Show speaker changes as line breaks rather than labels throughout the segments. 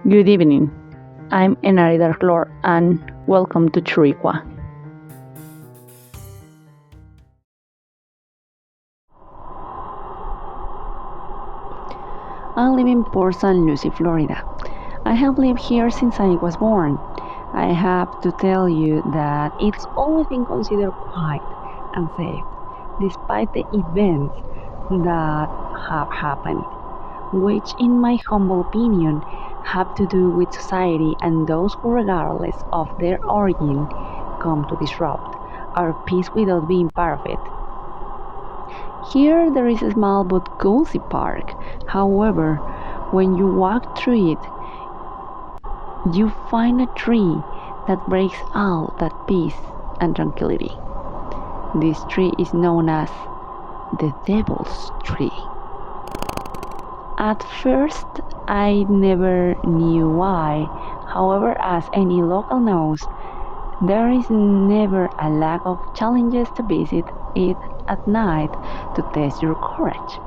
Good evening. I'm Enarida Lord and welcome to Churikua. I live in Port St. Lucie, Florida. I have lived here since I was born. I have to tell you that it's always been considered quiet and safe, despite the events that have happened, which, in my humble opinion, have to do with society and those who, regardless of their origin, come to disrupt our peace without being part of it. Here there is a small but cozy park. However, when you walk through it, you find a tree that breaks all that peace and tranquility. This tree is known as the Devil's Tree. At first, I never knew why. However, as any local knows, there is never a lack of challenges to visit it at night to test your courage.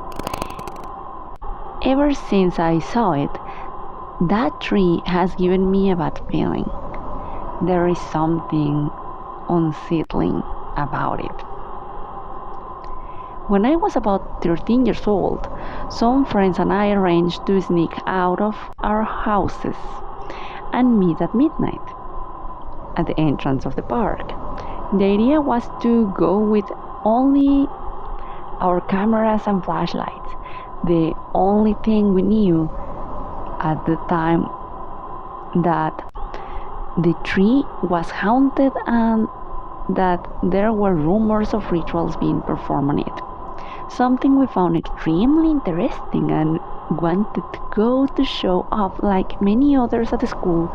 Ever since I saw it, that tree has given me a bad feeling. There is something unsettling about it. When I was about 13 years old, some friends and I arranged to sneak out of our houses and meet at midnight at the entrance of the park. The idea was to go with only our cameras and flashlights. The only thing we knew at the time that the tree was haunted and that there were rumors of rituals being performed on it. Something we found extremely interesting and wanted to go to show off, like many others at the school,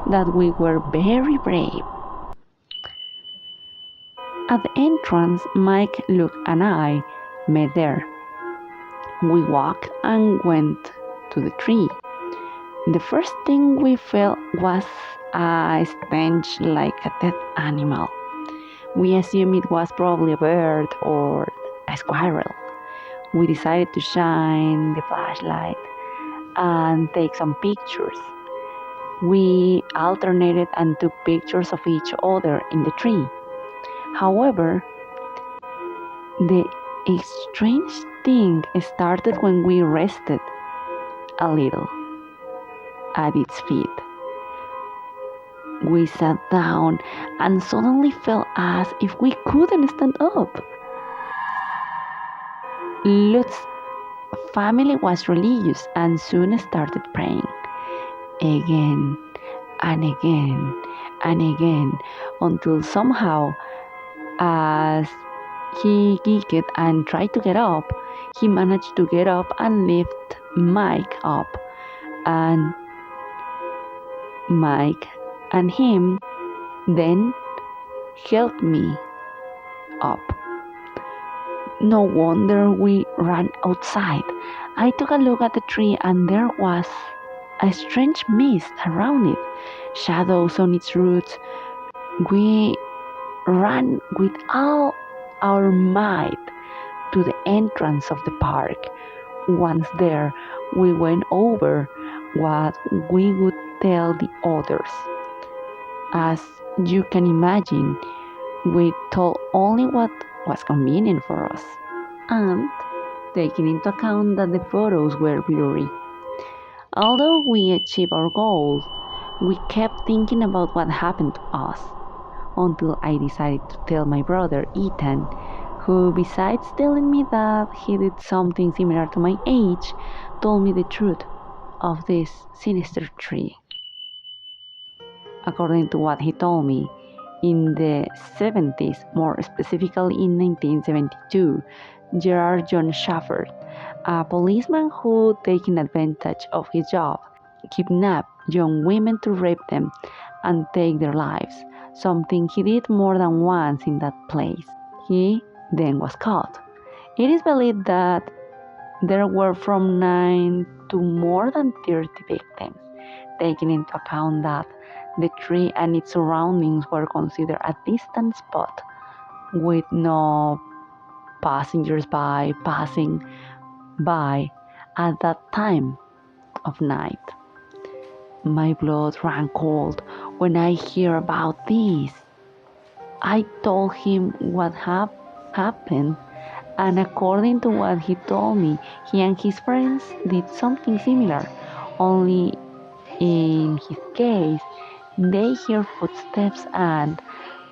that we were very brave. At the entrance, Mike, Luke, and I met there. We walked and went to the tree. The first thing we felt was a stench like a dead animal. We assumed it was probably a bird or a squirrel. We decided to shine the flashlight and take some pictures. We alternated and took pictures of each other in the tree. However, the strange thing started when we rested a little at its feet. We sat down and suddenly felt as if we couldn't stand up. Lutz's family was religious and soon started praying again and again and again until somehow, as he gigged and tried to get up, he managed to get up and lift Mike up, and Mike and him then helped me up. No wonder we ran outside. I took a look at the tree and there was a strange mist around it, shadows on its roots. We ran with all our might to the entrance of the park. Once there, we went over what we would tell the others. As you can imagine, we told only what was convenient for us, and taking into account that the photos were blurry. Although we achieved our goals, we kept thinking about what happened to us until I decided to tell my brother Ethan, who, besides telling me that he did something similar to my age, told me the truth of this sinister tree. According to what he told me, in the 70s, more specifically in 1972, Gerard John Shafford, a policeman who, taking advantage of his job, kidnapped young women to rape them and take their lives, something he did more than once in that place. He then was caught. It is believed that there were from 9 to more than 30 victims, taking into account that the tree and its surroundings were considered a distant spot with no passing by at that time of night. My blood ran cold when I heard about this. I told him what happened, and according to what he told me, he and his friends did something similar, only in his case, they hear footsteps and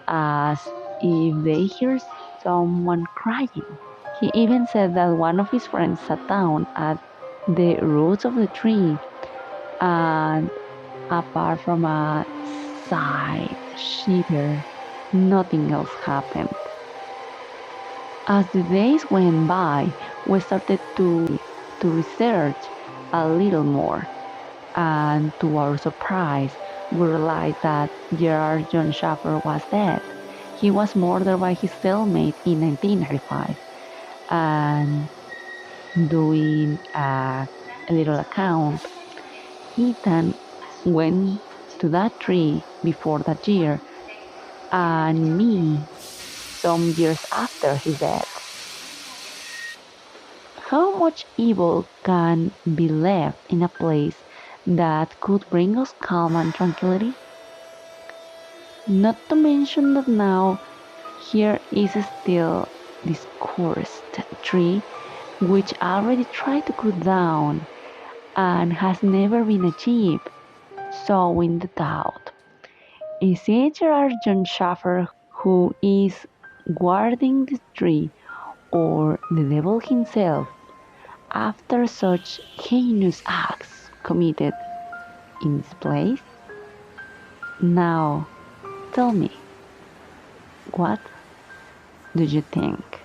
as if they hear someone crying. He even said that one of his friends sat down at the roots of the tree and apart from a side shiver, nothing else happened. As the days went by, we started to research a little more, and to our surprise, we realized that Gerard John Schaffer was dead. He was murdered by his cellmate in 1995, and doing a little account, Ethan went to that tree before that year, and me some years after his death. How much evil can be left in a place that could bring us calm and tranquility? Not to mention that now here is still this cursed tree which already tried to cut down and has never been achieved. So in the doubt, is it Gerard John Schaffer who is guarding the tree or the devil himself after such heinous acts committed in this place? Now, tell me, what do you think?